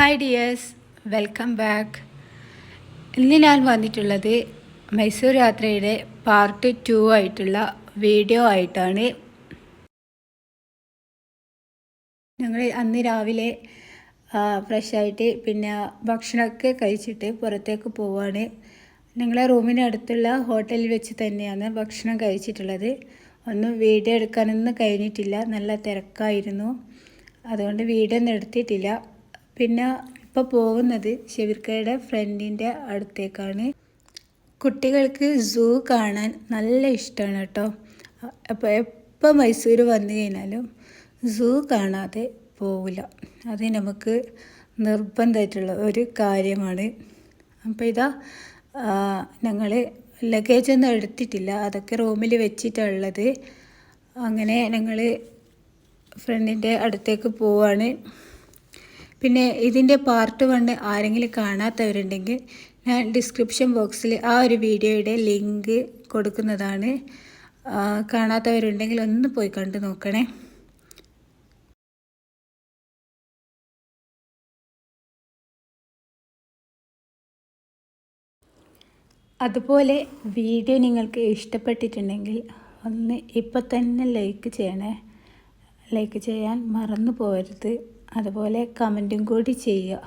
Hi dears, welcome back. ഇന്ന് ഞാൻ വന്നിട്ടുള്ളത് മൈസൂർ യാത്രയുടെ പാർട്ട് 2 ആയിട്ടുള്ള വീഡിയോ ആയിട്ടാണ്. ഞങ്ങൾ അന്ന് രാവിലെ ഫ്രഷായിട്ട് പിന്നെ ഭക്ഷണമൊക്കെ കഴിച്ചിട്ട് പുറത്തേക്ക് പോവുകയാണ്. ഞങ്ങളെ റൂമിനടുത്തുള്ള ഹോട്ടലിൽ വെച്ച് തന്നെയാണ് ഭക്ഷണം കഴിച്ചിട്ടുള്ളത്. ഒന്നും വീഡിയോ എടുക്കാനൊന്നും കഴിഞ്ഞിട്ടില്ല, നല്ല തിരക്കായിരുന്നു. അതുകൊണ്ട് വീഡിയോ ഒന്നും എടുത്തിട്ടില്ല. പിന്നെ ഇപ്പോൾ പോകുന്നത് ഷെവിർക്കയുടെ ഫ്രണ്ടിൻ്റെ അടുത്തേക്കാണ്. കുട്ടികൾക്ക് സൂ കാണാൻ നല്ല ഇഷ്ടമാണ് കേട്ടോ. അപ്പോൾ എപ്പോൾ മൈസൂർ വന്നു കഴിഞ്ഞാലും സൂ കാണാതെ പോവില്ല. അത് നമുക്ക് നിർബന്ധമായിട്ടുള്ള ഒരു കാര്യമാണ്. അപ്പോൾ ഇതാ ഞങ്ങൾ ലഗേജൊന്നും എടുത്തിട്ടില്ല, അതൊക്കെ റൂമിൽ വെച്ചിട്ടുള്ളത്. അങ്ങനെ ഞങ്ങൾ ഫ്രണ്ടിൻ്റെ അടുത്തേക്ക് പോവാണ്. പിന്നെ ഇതിൻ്റെ പാർട്ട് 1 ആരെങ്കിലും കാണാത്തവരുണ്ടെങ്കിൽ ഞാൻ ഡിസ്ക്രിപ്ഷൻ ബോക്സിൽ ആ ഒരു വീഡിയോയുടെ ലിങ്ക് കൊടുക്കുന്നതാണ്. കാണാത്തവരുണ്ടെങ്കിൽ ഒന്ന് പോയി കണ്ടു നോക്കണേ. അതുപോലെ വീഡിയോ നിങ്ങൾക്ക് ഇഷ്ടപ്പെട്ടിട്ടുണ്ടെങ്കിൽ ഒന്ന് ഇപ്പം തന്നെ ലൈക്ക് ചെയ്യണേ. ലൈക്ക് ചെയ്യാൻ മറന്നു പോകരുത്. അതുപോലെ കമൻറ്റും കൂടി ചെയ്യുക.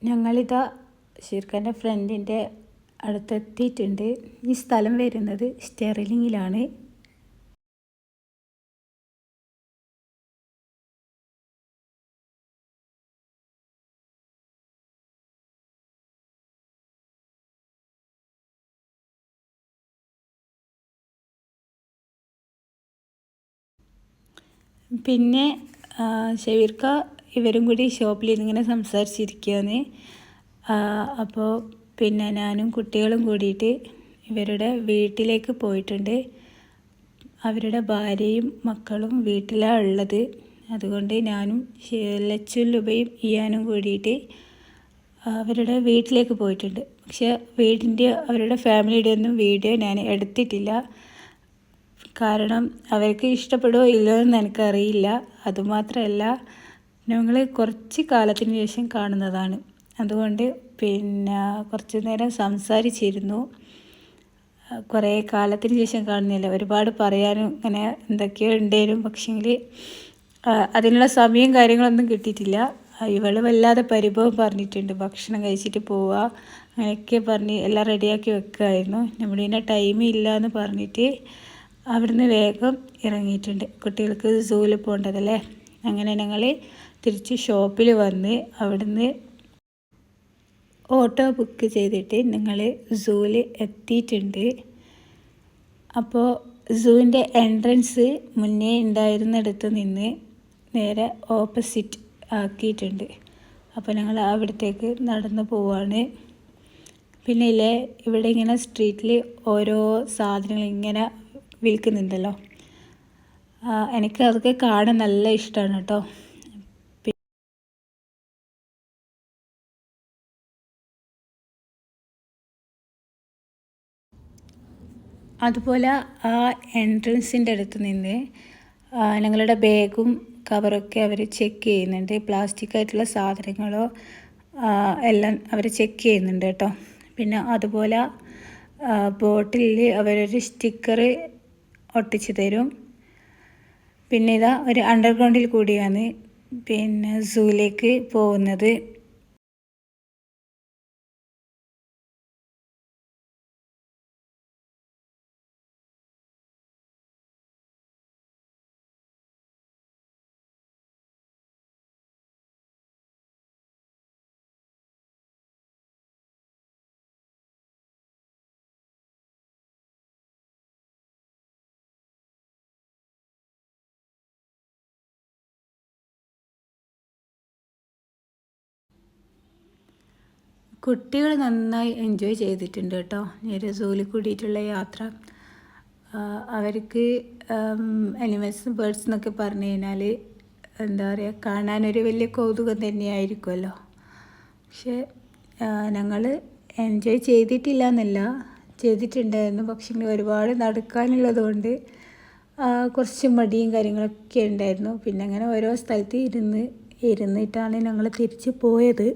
ഞങ്ങളിതാ ഷെർഖാൻ്റെ ഫ്രണ്ടിൻ്റെ അടുത്തെത്തിയിട്ടുണ്ട്. ഈ സ്ഥലം വരുന്നത് സ്റ്റെർലിങ്ങിലാണ്. പിന്നെ ഷെവിർക്ക ഇവരും കൂടി ഷോപ്പിൽ ഇങ്ങനെ സംസാരിച്ചിരിക്കുകയാണ്. അപ്പോൾ പിന്നെ ഞാനും കുട്ടികളും കൂടിയിട്ട് ഇവരുടെ വീട്ടിലേക്ക് പോയിട്ടുണ്ട്. അവരുടെ ഭാര്യയും മക്കളും വീട്ടിലാണ് ഉള്ളത്. അതുകൊണ്ട് ഞാനും ലച്ചുല്ലുബയും ഇയാനും കൂടിയിട്ട് അവരുടെ വീട്ടിലേക്ക് പോയിട്ടുണ്ട്. പക്ഷേ അവരുടെ ഫാമിലിയുടെ ഒന്നും വീഡിയോ ഞാൻ എടുത്തിട്ടില്ല. കാരണം അവർക്ക് ഇഷ്ടപ്പെടുമോ ഇല്ലയോ എന്ന് എനിക്കറിയില്ല. അതുമാത്രമല്ല, ഞങ്ങൾ കുറച്ച് കാലത്തിന് ശേഷം കാണുന്നതാണ്. അതുകൊണ്ട് പിന്നെ കുറച്ച് നേരം സംസാരിച്ചിരുന്നു. കുറേ കാലത്തിന് ശേഷം കാണുന്നില്ല, ഒരുപാട് പറയാനും ഇങ്ങനെ എന്തൊക്കെയോ ഉണ്ടേലും, പക്ഷേങ്കിൽ അതിനുള്ള സമയം കാര്യങ്ങളൊന്നും കിട്ടിയിട്ടില്ല. ഇവൾ വല്ലാതെ പരിഭവം പറഞ്ഞിട്ടുണ്ട്, ഭക്ഷണം കഴിച്ചിട്ട് പോവുക അങ്ങനെയൊക്കെ പറഞ്ഞ് എല്ലാം റെഡിയാക്കി വെക്കുമായിരുന്നു. നമ്മളിതിനെ ടൈമില്ല എന്ന് പറഞ്ഞിട്ട് അവിടുന്ന് വേഗം ഇറങ്ങിയിട്ടുണ്ട്. കുട്ടികൾക്ക് സൂവിൽ പോകേണ്ടതല്ലേ. അങ്ങനെ ഞങ്ങൾ തിരിച്ച് ഷോപ്പിൽ വന്ന് അവിടുന്ന് ഓട്ടോ ബുക്ക് ചെയ്തിട്ട് ഞങ്ങൾ സൂവിൽ എത്തിയിട്ടുണ്ട്. അപ്പോൾ സൂവിൻ്റെ എൻട്രൻസ് മുന്നേ ഉണ്ടായിരുന്നിടത്ത് നിന്ന് നേരെ ഓപ്പോസിറ്റ് ആക്കിയിട്ടുണ്ട്. അപ്പോൾ ഞങ്ങൾ അവിടത്തേക്ക് നടന്നു പോവാണ്. പിന്നെ ഇവിടെ ഇങ്ങനെ സ്ട്രീറ്റിൽ ഓരോ സാധനങ്ങൾ ഇങ്ങനെ വിൽക്കുന്നുണ്ടല്ലോ. എനിക്ക് അതൊക്കെ കാണാൻ നല്ല ഇഷ്ടമാണ് കേട്ടോ. അതുപോലെ ആ എൻട്രൻസിൻ്റെ അടുത്ത് നിന്ന് ഞങ്ങളുടെ ബാഗും കവറൊക്കെ അവർ ചെക്ക് ചെയ്യുന്നുണ്ട്. പ്ലാസ്റ്റിക് ആയിട്ടുള്ള സാധനങ്ങളോ എല്ലാം അവർ ചെക്ക് ചെയ്യുന്നുണ്ട് കേട്ടോ. പിന്നെ അതുപോലെ ബോട്ടിലിൽ അവരൊരു സ്റ്റിക്കർ ഒട്ടിച്ച് തരും. പിന്നെ ഇതാ ഒരു അണ്ടർഗ്രൗണ്ടിൽ കൂടിയാണ് പിന്നെ സൂവിലേക്ക് പോകുന്നത്. കുട്ടികൾ നന്നായി എൻജോയ് ചെയ്തിട്ടുണ്ട് കേട്ടോ ഈ ഒരു സൂവിൽ കൂടിയിട്ടുള്ള യാത്ര. അവർക്ക് അനിമൽസ് ബേർഡ്സ് എന്നൊക്കെ പറഞ്ഞു കഴിഞ്ഞാൽ എന്താ പറയുക, കാണാനൊരു വലിയ കൗതുകം തന്നെയായിരിക്കുമല്ലോ. പക്ഷേ ഞങ്ങൾ എൻജോയ് ചെയ്തിട്ടില്ല എന്നല്ല, ചെയ്തിട്ടുണ്ടായിരുന്നു. പക്ഷേ ഒരുപാട് നടക്കാനുള്ളത് കൊണ്ട് കുറച്ച് മടിയും കാര്യങ്ങളൊക്കെ ഉണ്ടായിരുന്നു. പിന്നെ അങ്ങനെ ഓരോ സ്ഥലത്ത് ഇരുന്നിട്ടാണ് ഞങ്ങൾ തിരിച്ച് പോയത്.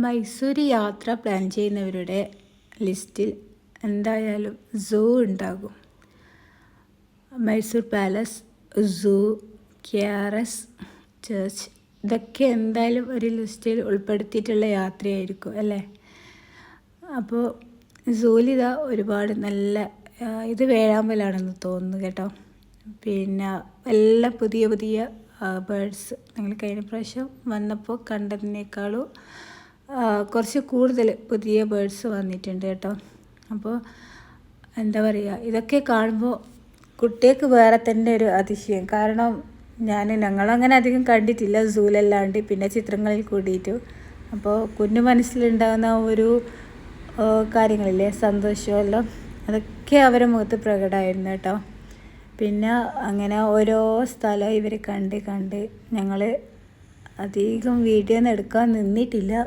മൈസൂർ യാത്ര പ്ലാൻ ചെയ്യുന്നവരുടെ ലിസ്റ്റിൽ എന്തായാലും സൂ ഉണ്ടാകും. മൈസൂർ പാലസ്, സൂ, KRS ചർച്ച്, ഇതൊക്കെ എന്തായാലും ഒരു ലിസ്റ്റിൽ ഉൾപ്പെടുത്തിയിട്ടുള്ള യാത്രയായിരിക്കും അല്ലേ. അപ്പോൾ സൂലിത ഒരുപാട് നല്ല ഇത് വേഴാമ്പലാണെന്ന് തോന്നുന്നു കേട്ടോ. പിന്നെ എല്ലാം പുതിയ പുതിയ ബേർഡ്സ് ഞങ്ങൾ കഴിഞ്ഞ പ്രാവശ്യം വന്നപ്പോൾ കണ്ടതിനേക്കാളും കുറച്ച് കൂടുതൽ പുതിയ ബേർഡ്സ് വന്നിട്ടുണ്ട് കേട്ടോ. അപ്പോൾ എന്താ പറയുക, ഇതൊക്കെ കാണുമ്പോൾ കുട്ടികൾക്ക് വേറെ തന്നെ ഒരു അതിശയം. കാരണം ഞങ്ങളങ്ങനെ അധികം കണ്ടിട്ടില്ല സൂലല്ലാണ്ട്, പിന്നെ ചിത്രങ്ങളിൽ കൂടിയിട്ടു. അപ്പോൾ കുഞ്ഞു മനസ്സിലുണ്ടാകുന്ന ഒരു കാര്യങ്ങളില്ലേ, സന്തോഷമെല്ലാം, അതൊക്കെ അവരെ മുഖത്ത് പ്രകടമായിരുന്നു കേട്ടോ. പിന്നെ അങ്ങനെ ഓരോ സ്ഥലം ഇവർ കണ്ട് ഞങ്ങൾ അധികം വീഡിയോ ഒന്നും എടുക്കാൻ നിന്നിട്ടില്ല.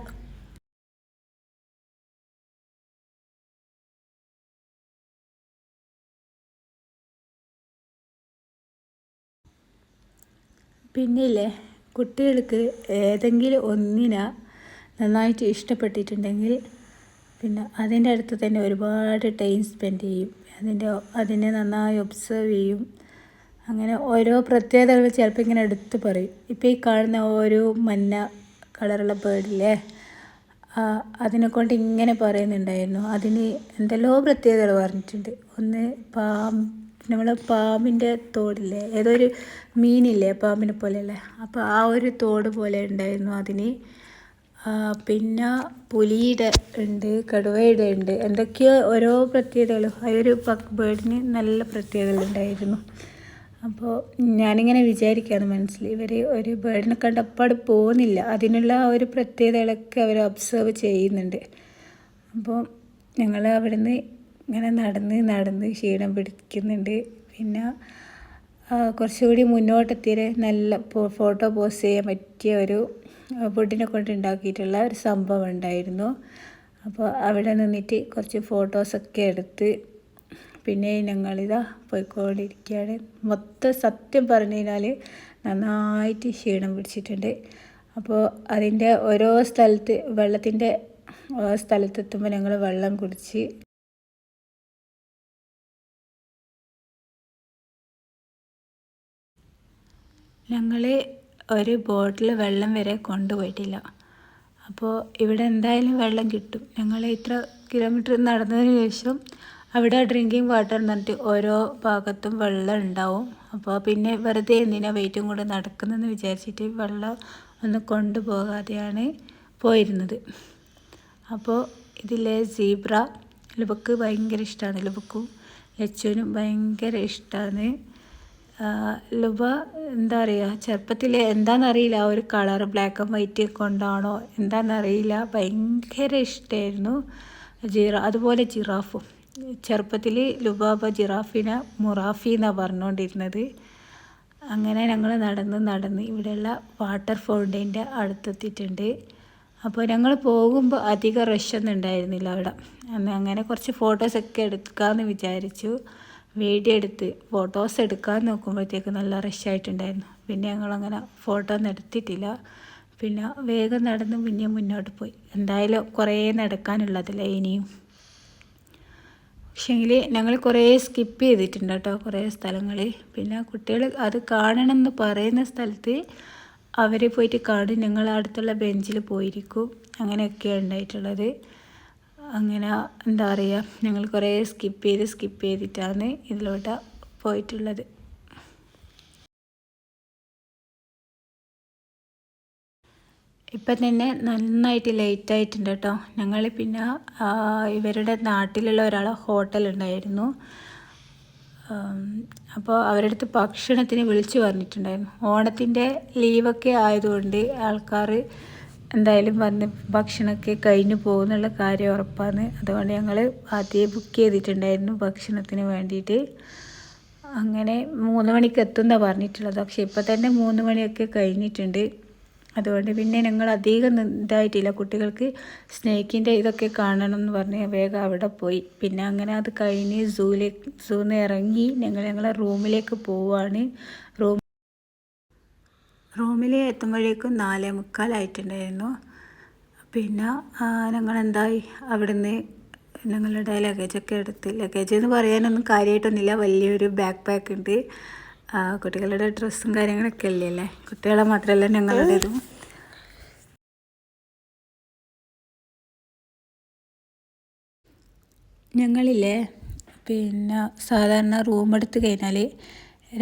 പിന്നില്ലേ, കുട്ടികൾക്ക് ഏതെങ്കിലും ഒന്നിനെ നന്നായിട്ട് ഇഷ്ടപ്പെട്ടിട്ടുണ്ടെങ്കിൽ പിന്നെ അതിൻ്റെ അടുത്ത് തന്നെ ഒരുപാട് ടൈം സ്പെൻഡ് ചെയ്യും. അതിനെ നന്നായി ഒബ്സർവ് ചെയ്യും. അങ്ങനെ ഓരോ പ്രത്യേകതകൾ ചിലപ്പോൾ ഇങ്ങനെ എടുത്ത് പറയും. ഇപ്പോൾ ഈ കാണുന്ന ഒരു മഞ്ഞ കളറുള്ള ബേർഡില്ലേ, അതിനെക്കൊണ്ട് ഇങ്ങനെ പറയുന്നുണ്ടായിരുന്നു. അതിന് എന്തെല്ലോ പ്രത്യേകതകൾ പറഞ്ഞിട്ടുണ്ട്. ഒന്ന് നമ്മൾ പാമ്പിൻ്റെ തോടില്ലേ, ഏതൊരു മീനില്ലേ പാമ്പിനെ പോലെയല്ലേ, അപ്പോൾ ആ ഒരു തോട് പോലെ ഉണ്ടായിരുന്നു അതിന്. പിന്നെ പുലിയുടെ ഉണ്ട്, കടുവയുടെ ഉണ്ട്, എന്തൊക്കെയോ ഓരോ പ്രത്യേകതകൾ. ആ ഒരു ബേർഡിന് നല്ല പ്രത്യേകതകളുണ്ടായിരുന്നു. അപ്പോൾ ഞാനിങ്ങനെ വിചാരിക്കുകയാണ് മനസ്സിൽ, ഇവർ ഒരു ബേർഡിനെ കണ്ടപ്പോൾ പോകുന്നില്ല, അതിനുള്ള ആ ഒരു പ്രത്യേകതകളൊക്കെ അവർ ഒബ്സർവ് ചെയ്യുന്നുണ്ട്. അപ്പോൾ ഞങ്ങൾ അവിടെ നിന്ന് ഇങ്ങനെ നടന്ന് ക്ഷീണം പിടിക്കുന്നുണ്ട്. പിന്നെ കുറച്ചുകൂടി മുന്നോട്ടെത്തിയ നല്ല ഫോട്ടോ പോസ്റ്റ് ചെയ്യാൻ പറ്റിയ ഒരു വുഡിനെ കൊണ്ട് ഉണ്ടാക്കിയിട്ടുള്ള ഒരു സംഭവം ഉണ്ടായിരുന്നു. അപ്പോൾ അവിടെ നിന്നിട്ട് കുറച്ച് ഫോട്ടോസൊക്കെ എടുത്ത് പിന്നെ ഞങ്ങളിതാ പോയിക്കൊണ്ടിരിക്കുകയാണ്. മൊത്തം സത്യം പറഞ്ഞു കഴിഞ്ഞാൽ നന്നായിട്ട് ക്ഷീണം പിടിച്ചിട്ടുണ്ട്. അപ്പോൾ അതിൻ്റെ ഓരോ വെള്ളത്തിൻ്റെ സ്ഥലത്തെത്തുമ്പോൾ ഞങ്ങൾ വെള്ളം കുടിച്ച് ഞങ്ങൾ ഒരു ബോട്ടിൽ വെള്ളം വരെ കൊണ്ടുപോയിട്ടില്ല. അപ്പോൾ ഇവിടെ എന്തായാലും വെള്ളം കിട്ടും. ഞങ്ങൾ ഇത്ര കിലോമീറ്റർ നടന്നതിന് ശേഷം അവിടെ ഡ്രിങ്കിങ് വാട്ടർ എന്ന് പറഞ്ഞിട്ട് ഓരോ ഭാഗത്തും വെള്ളം ഉണ്ടാവും. അപ്പോൾ പിന്നെ വെറുതെ എന്തിനാ വെയിറ്റും കൂടെ നടക്കുന്നതെന്ന് വിചാരിച്ചിട്ട് വെള്ളം ഒന്ന് കൊണ്ടുപോകാതെയാണ് പോയിരുന്നത്. അപ്പോൾ ഇതിലെ സീബ്ര ലുബക്ക് ഭയങ്കര ഇഷ്ടമാണ്. ലുബക്കും ലച്ചുവിനും ഭയങ്കര ഇഷ്ടമാണ്. ലുബ എന്താ പറയുക, ചെറുപ്പത്തിൽ എന്താണെന്നറിയില്ല, ആ ഒരു കളർ ബ്ലാക്ക് ആൻഡ് വൈറ്റ് കൊണ്ടാണോ എന്താണെന്നറിയില്ല, ഭയങ്കര ഇഷ്ടമായിരുന്നു. അതുപോലെ ജിറാഫും ചെറുപ്പത്തിൽ ലുബാബ ജിറാഫിനെ മുറാഫി എന്നാണ് പറഞ്ഞുകൊണ്ടിരുന്നത്. അങ്ങനെ ഞങ്ങൾ നടന്ന് ഇവിടെയുള്ള വാട്ടർ ഫൗണ്ടൈൻ്റെ അടുത്തെത്തിയിട്ടുണ്ട്. അപ്പോൾ ഞങ്ങൾ പോകുമ്പോൾ അധികം റഷൊന്നും ഉണ്ടായിരുന്നില്ല അവിടെ. അങ്ങനെ കുറച്ച് ഫോട്ടോസൊക്കെ എടുക്കാമെന്ന് വിചാരിച്ചു. വീഡിയോ എടുത്ത് ഫോട്ടോസ് എടുക്കാൻ നോക്കുമ്പോഴത്തേക്ക് നല്ല റഷായിട്ടുണ്ടായിരുന്നു. പിന്നെ ഞങ്ങളങ്ങനെ ഫോട്ടോ ഒന്നും എടുത്തിട്ടില്ല. പിന്നെ വേഗം നടന്ന് പിന്നെ മുന്നോട്ട് പോയി. എന്തായാലും കുറേ നടക്കാനുള്ളതല്ല ഇനിയും. പക്ഷേങ്കിൽ ഞങ്ങൾ കുറേ സ്കിപ്പ് ചെയ്തിട്ടുണ്ട് കേട്ടോ, കുറേ സ്ഥലങ്ങൾ. പിന്നെ കുട്ടികൾ അത് കാണണം എന്ന് പറയുന്ന സ്ഥലത്ത് അവർ പോയിട്ട് കാണും, ഞങ്ങൾ അടുത്തുള്ള ബെഞ്ചിൽ പോയിരിക്കും. അങ്ങനെയൊക്കെയാണ് ഉണ്ടായിട്ടുള്ളത്. അങ്ങനെ എന്താ പറയുക, ഞങ്ങൾ കുറേ സ്കിപ്പ് ചെയ്തിട്ടാണ് ഇതിലോട്ട് പോയിട്ടുള്ളത്. ഇപ്പം തന്നെ നന്നായിട്ട് ലേറ്റായിട്ടുണ്ട് കേട്ടോ. ഞങ്ങൾ പിന്നെ ഇവരുടെ നാട്ടിലുള്ള ഒരാളെ ഹോട്ടലുണ്ടായിരുന്നു. അപ്പോൾ അവരുടെ അടുത്ത് ഭക്ഷണത്തിന് വിളിച്ചു പറഞ്ഞിട്ടുണ്ടായിരുന്നു. ഓണത്തിൻ്റെ ലീവൊക്കെ ആയതുകൊണ്ട് ആൾക്കാർ എന്തായാലും വന്ന് ഭക്ഷണമൊക്കെ കഴിഞ്ഞു പോകുന്നുള്ള കാര്യം ഉറപ്പാണ്. അതുകൊണ്ട് ഞങ്ങൾ ആദ്യമേ ബുക്ക് ചെയ്തിട്ടുണ്ടായിരുന്നു ഭക്ഷണത്തിന് വേണ്ടിയിട്ട്. അങ്ങനെ 3 മണിക്ക് എത്തുമെന്നാണ് പറഞ്ഞിട്ടുള്ളത്. പക്ഷേ ഇപ്പോൾ തന്നെ 3 മണിയൊക്കെ കഴിഞ്ഞിട്ടുണ്ട്. അതുകൊണ്ട് പിന്നെ ഞങ്ങൾ അധികം ഇതായിട്ടില്ല. കുട്ടികൾക്ക് സ്നേക്കിൻ്റെ ഇതൊക്കെ കാണണം എന്ന് പറഞ്ഞ് വേഗം അവിടെ പോയി. പിന്നെ അങ്ങനെ അത് കഴിഞ്ഞ് സൂന്ന് ഇറങ്ങി ഞങ്ങളെ റൂമിലേക്ക് പോവുകയാണ്. റൂമിൽ എത്തുമ്പോഴേക്കും 4:45 ആയിട്ടുണ്ടായിരുന്നു. പിന്നെ ഞങ്ങളെന്തായി അവിടുന്ന് ഞങ്ങളുടെ ലഗേജൊക്കെ എടുത്ത്, ലഗേജ് എന്ന് പറയാനൊന്നും കാര്യമായിട്ടൊന്നുമില്ല, വലിയൊരു ബാക്ക് പാക്ക് ഉണ്ട്. കുട്ടികളുടെ ഡ്രസ്സും കാര്യങ്ങളൊക്കെ അല്ലേ, കുട്ടികളെ മാത്രമല്ല ഞങ്ങളുടേതും. ഞങ്ങളില്ലേ പിന്നെ സാധാരണ റൂം എടുത്ത് കഴിഞ്ഞാൽ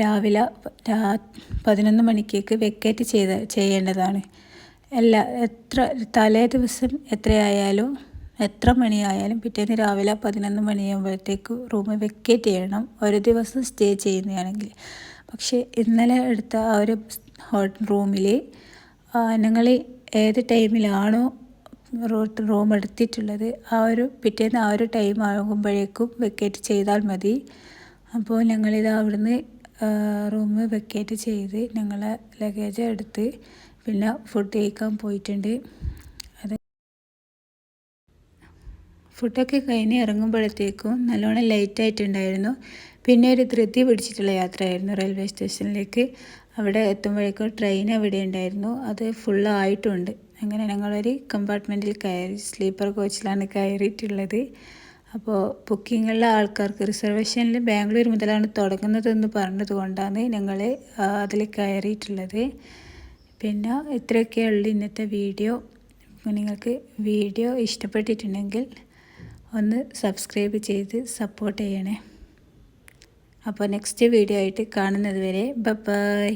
രാവിലെ 11 മണിക്കേക്ക് വെക്കേറ്റ് ചെയ്യേണ്ടതാണ്. എത്ര തലേ ദിവസം എത്ര മണിയായാലും പിറ്റേന്ന് രാവിലെ 11 മണിയാകുമ്പോഴത്തേക്ക് റൂം വെക്കേറ്റ് ചെയ്യണം, ഒരു ദിവസം സ്റ്റേ ചെയ്യുന്നതാണെങ്കിൽ. പക്ഷേ ഇന്നലെ എടുത്ത ആ ഒരു റൂമിൽ ഞങ്ങൾ ഏത് ടൈമിലാണോ റൂം എടുത്തിട്ടുള്ളത് പിറ്റേന്ന് ആ ഒരു ടൈം ആകുമ്പോഴേക്കും വെക്കേറ്റ് ചെയ്താൽ മതി. അപ്പോൾ ഞങ്ങളിത് അവിടുന്ന് റൂം വെക്കേറ്റ് ചെയ്ത് ഞങ്ങളെ ലഗേജ് എടുത്ത് പിന്നെ ഫുഡ് കഴിക്കാൻ പോയിട്ടുണ്ട്. ഫുഡൊക്കെ കഴിഞ്ഞ് ഇറങ്ങുമ്പോഴത്തേക്കും നല്ലോണം ലേറ്റായിട്ടുണ്ടായിരുന്നു. പിന്നെ ഒരു ധൃതി പിടിച്ചിട്ടുള്ള യാത്രയായിരുന്നു റെയിൽവേ സ്റ്റേഷനിലേക്ക്. അവിടെ എത്തുമ്പോഴേക്കും ട്രെയിൻ അവിടെ ഉണ്ടായിരുന്നു, അത് ഫുള്ളായിട്ടുണ്ട്. അങ്ങനെ ഞങ്ങളൊരു കമ്പാർട്ട്മെൻറ്റിൽ കയറി, സ്ലീപ്പർ കോച്ചിലാണ് കയറിയിട്ടുള്ളത്. അപ്പോൾ ബുക്കിങ്ങുള്ള ആൾക്കാർക്ക് റിസർവേഷനിൽ ബാംഗ്ലൂർ മുതലാണ് തുടങ്ങുന്നതെന്ന് പറഞ്ഞത് കൊണ്ടാണ് ഞങ്ങൾ അതിൽ കയറിയിട്ടുള്ളത്. പിന്നെ ഇത്രയൊക്കെയുള്ളൂ ഇന്നത്തെ വീഡിയോ. നിങ്ങൾക്ക് വീഡിയോ ഇഷ്ടപ്പെട്ടിട്ടുണ്ടെങ്കിൽ ഒന്ന് സബ്സ്ക്രൈബ് ചെയ്ത് സപ്പോർട്ട് ചെയ്യണേ. അപ്പോൾ നെക്സ്റ്റ് വീഡിയോ ആയിട്ട് കാണുന്നത് വരെ ബൈ.